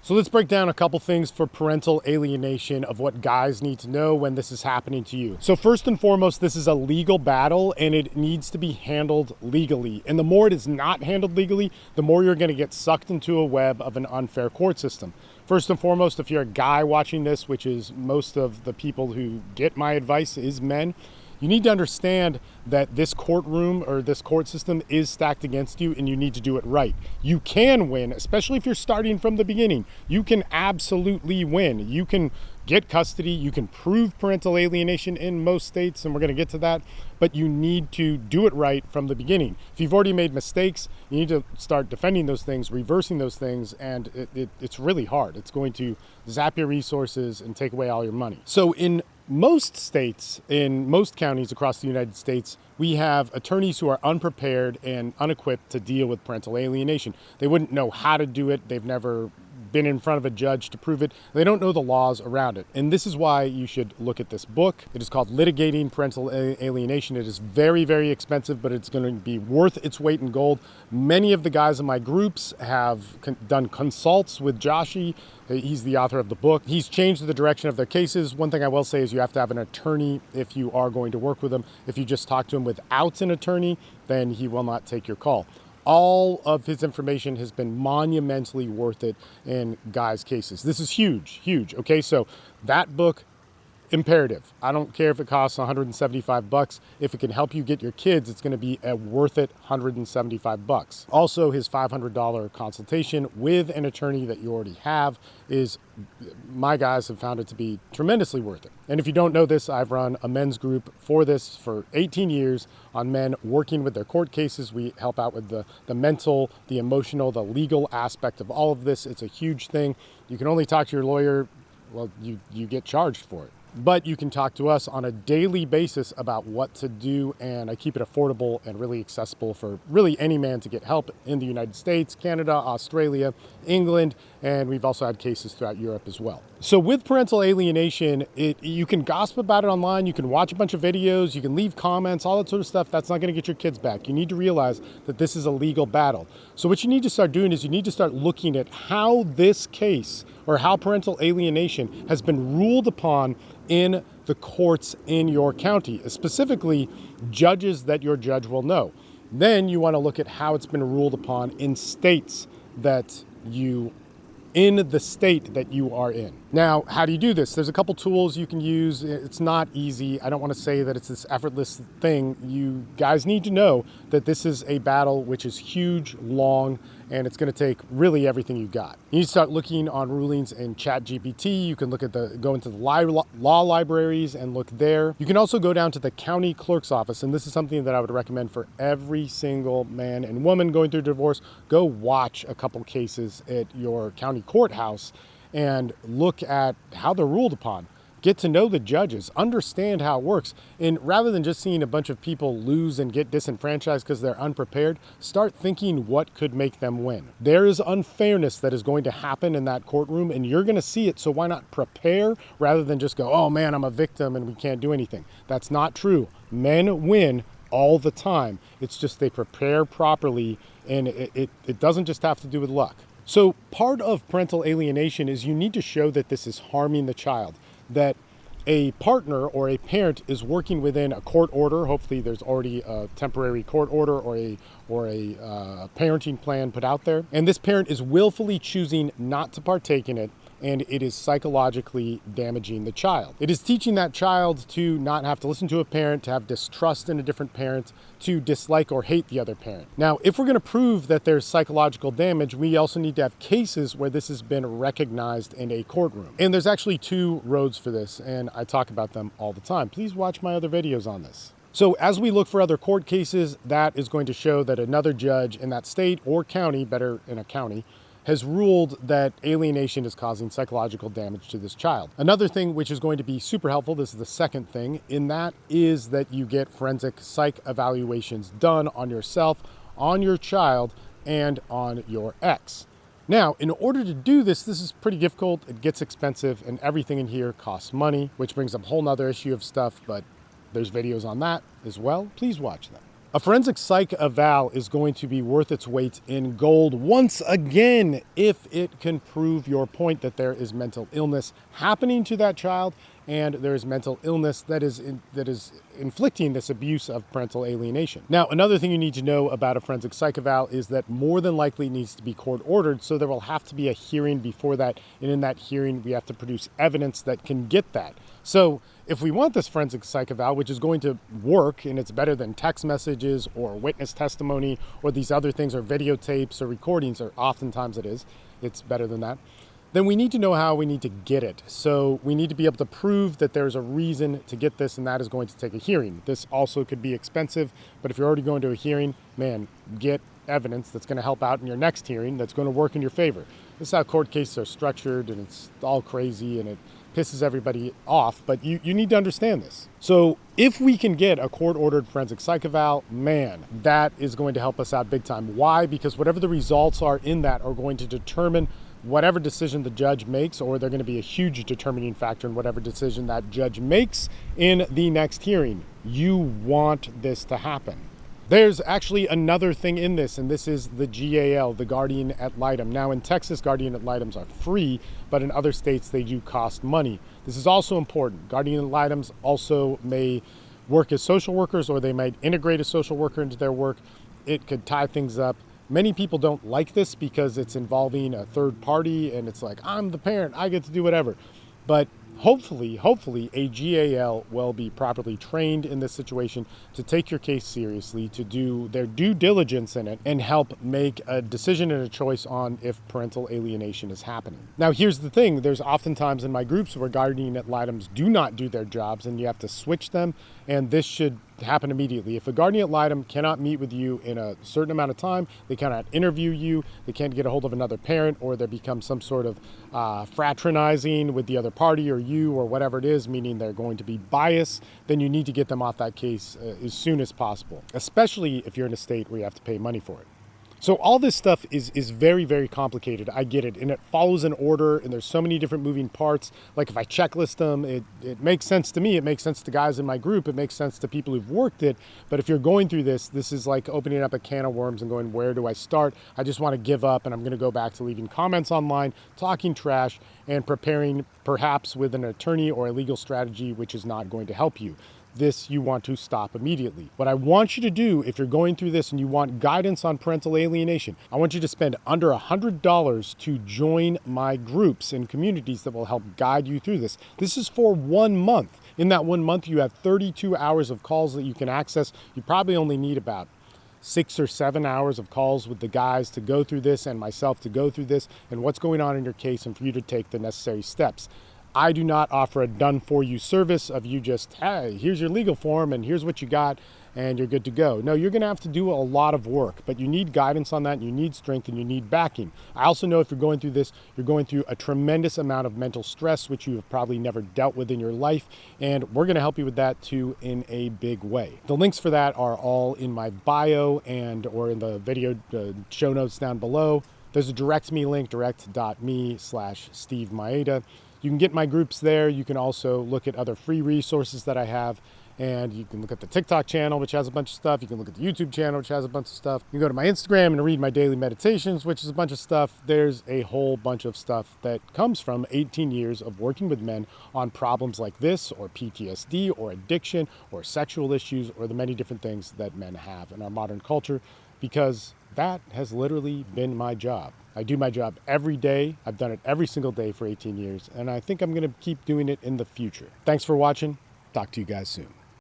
So let's break down a couple things for parental alienation of what guys need to know when this is happening to you. So first and foremost, this is a legal battle and it needs to be handled legally. And the more it is not handled legally, the more you're going to get sucked into a web of an unfair court system. First and foremost, if you're a guy watching this, which is most of the people who get my advice is men, you need to understand that this courtroom or this court system is stacked against you and you need to do it right. You can win, especially if you're starting from the beginning. You can absolutely win. You can get custody. You can prove parental alienation in most states, and we're going to get to that, but you need to do it right from the beginning. If you've already made mistakes, you need to start defending those things, reversing those things, and it's really hard. It's going to zap your resources and take away all your money. So in most states, in most counties across the United States, we have attorneys who are unprepared and unequipped to deal with parental alienation. They wouldn't know how to do it. They've never been in front of a judge to prove it. They don't know the laws around it. And this is why you should look at this book. It is called Litigating Parental Alienation. It is very, very expensive, but it's going to be worth its weight in gold. Many of the guys in my groups have done consults with Joshi. He's the author of the book. He's changed the direction of their cases. One thing I will say is you have to have an attorney if you are going to work with him. If you just talk to him without an attorney, then he will not take your call. All of his information has been monumentally worth it in guys' cases. This is huge, huge. Okay, so that book, imperative. I don't care if it costs $175. If it can help you get your kids, it's going to be a worth it $175. Also, his $500 consultation with an attorney that you already have is, my guys have found it to be tremendously worth it. And if you don't know this, I've run a men's group for this for 18 years on men working with their court cases. We help out with the mental, the emotional, the legal aspect of all of this. It's a huge thing. You can only talk to your lawyer. Well, you get charged for it. But you can talk to us on a daily basis about what to do, and I keep it affordable and really accessible for really any man to get help in the United States, Canada, Australia, England, and we've also had cases throughout Europe as well. So with parental alienation, you can gossip about it online, you can watch a bunch of videos, you can leave comments, all that sort of stuff. That's not going to get your kids back. You need to realize that this is a legal battle. So what you need to start doing is you need to start looking at how this case or how parental alienation has been ruled upon in the courts in your county, specifically judges that your judge will know. Then you want to look at how it's been ruled upon in states that in the state that you are in. Now, how do you do this? There's a couple tools you can use. It's not easy. I don't want to say that it's this effortless thing. You guys need to know that this is a battle which is huge, long, and it's going to take really everything you've got. You need to start looking on rulings in ChatGPT. You can go into the law libraries and look there. You can also go down to the county clerk's office, and this is something that I would recommend for every single man and woman going through divorce. Go watch a couple cases at your county courthouse and look at how they're ruled upon. Get to know the judges, understand how it works. And rather than just seeing a bunch of people lose and get disenfranchised because they're unprepared, start thinking what could make them win. There is unfairness that is going to happen in that courtroom and you're going to see it. So why not prepare rather than just go, oh man, I'm a victim and we can't do anything. That's not true. Men win all the time. It's just they prepare properly, and it doesn't just have to do with luck. So part of parental alienation is you need to show that this is harming the child, that a partner or a parent is working within a court order. Hopefully there's already a temporary court order or a parenting plan put out there. And this parent is willfully choosing not to partake in it, and it is psychologically damaging the child. It is teaching that child to not have to listen to a parent, to have distrust in a different parent, to dislike or hate the other parent. Now, if we're going to prove that there's psychological damage, we also need to have cases where this has been recognized in a courtroom. And there's actually two roads for this, and I talk about them all the time. Please watch my other videos on this. So as we look for other court cases, that is going to show that another judge in that state or county, better in a county, has ruled that alienation is causing psychological damage to this child. Another thing which is going to be super helpful, this is the second thing, in that is that you get forensic psych evaluations done on yourself, on your child, and on your ex. Now, in order to do this is pretty difficult, it gets expensive, and everything in here costs money, which brings up a whole nother issue of stuff, but there's videos on that as well. Please watch them. A forensic psych eval is going to be worth its weight in gold once again if it can prove your point that there is mental illness happening to that child and there is mental illness that is inflicting this abuse of parental alienation. Now, another thing you need to know about a forensic psych eval is that more than likely it needs to be court ordered, so there will have to be a hearing before that, and in that hearing we have to produce evidence that can get that. So if we want this forensic psych eval, which is going to work, and it's better than text messages or witness testimony or these other things or videotapes or recordings, or oftentimes it's better than that, then we need to know how we need to get it. So we need to be able to prove that there's a reason to get this, and that is going to take a hearing. This also could be expensive, but if you're already going to a hearing, man, get evidence that's going to help out in your next hearing that's going to work in your favor. This is how court cases are structured, and it's all crazy, and it pisses everybody off, but you need to understand this. So if we can get a court-ordered forensic psych eval, man, that is going to help us out big time. Why? Because whatever the results are in that are going to determine whatever decision the judge makes, or they're going to be a huge determining factor in whatever decision that judge makes in the next hearing. You want this to happen. There's actually another thing in this, and this is the GAL, the guardian ad litem. Now in Texas, guardian ad litems are free, but in other states they do cost money. This is also important. Guardian ad litems also may work as social workers, or they might integrate a social worker into their work. It could tie things up. Many people don't like this because it's involving a third party, and it's like, I'm the parent, I get to do whatever. But hopefully a GAL will be properly trained in this situation to take your case seriously, to do their due diligence in it, and help make a decision and a choice on if parental alienation is happening. Now, here's the thing. There's oftentimes in my groups where guardian ad litems do not do their jobs, and you have to switch them, and this should happen immediately. If a guardian ad litem cannot meet with you in a certain amount of time, they cannot interview you, they can't get a hold of another parent, or there becomes some sort of fraternizing with the other party or you or whatever it is, meaning they're going to be biased, then you need to get them off that case as soon as possible, especially if you're in a state where you have to pay money for it. So all this stuff is very, very complicated. I get it. And it follows an order, and there's so many different moving parts. Like if I checklist them, it makes sense to me. It makes sense to guys in my group. It makes sense to people who've worked it. But if you're going through this, this is like opening up a can of worms and going, where do I start? I just want to give up, and I'm going to go back to leaving comments online, talking trash, and preparing perhaps with an attorney or a legal strategy, which is not going to help you. This you want to stop immediately. What I want you to do, if you're going through this and you want guidance on parental alienation, I want you to spend under $100 to join my groups and communities that will help guide you through this. This is for 1 month. In that 1 month, you have 32 hours of calls that you can access. You probably only need about 6 or 7 hours of calls with the guys to go through this, and myself to go through this and what's going on in your case, and for you to take the necessary steps. I do not offer a done-for-you service of you just, hey, here's your legal form and here's what you got and you're good to go. No, you're going to have to do a lot of work, but you need guidance on that, and you need strength, and you need backing. I also know if you're going through this, you're going through a tremendous amount of mental stress, which you have probably never dealt with in your life, and we're going to help you with that too in a big way. The links for that are all in my bio or in the video show notes down below. There's a direct me link, direct.me/Steve Maeda. You can get my groups there. You can also look at other free resources that I have. And you can look at the TikTok channel, which has a bunch of stuff. You can look at the YouTube channel, which has a bunch of stuff. You can go to my Instagram and read my daily meditations, which is a bunch of stuff. There's a whole bunch of stuff that comes from 18 years of working with men on problems like this, or PTSD, or addiction, or sexual issues, or the many different things that men have in our modern culture, because that has literally been my job. I do my job every day. I've done it every single day for 18 years, and I think I'm going to keep doing it in the future. Thanks for watching. Talk to you guys soon.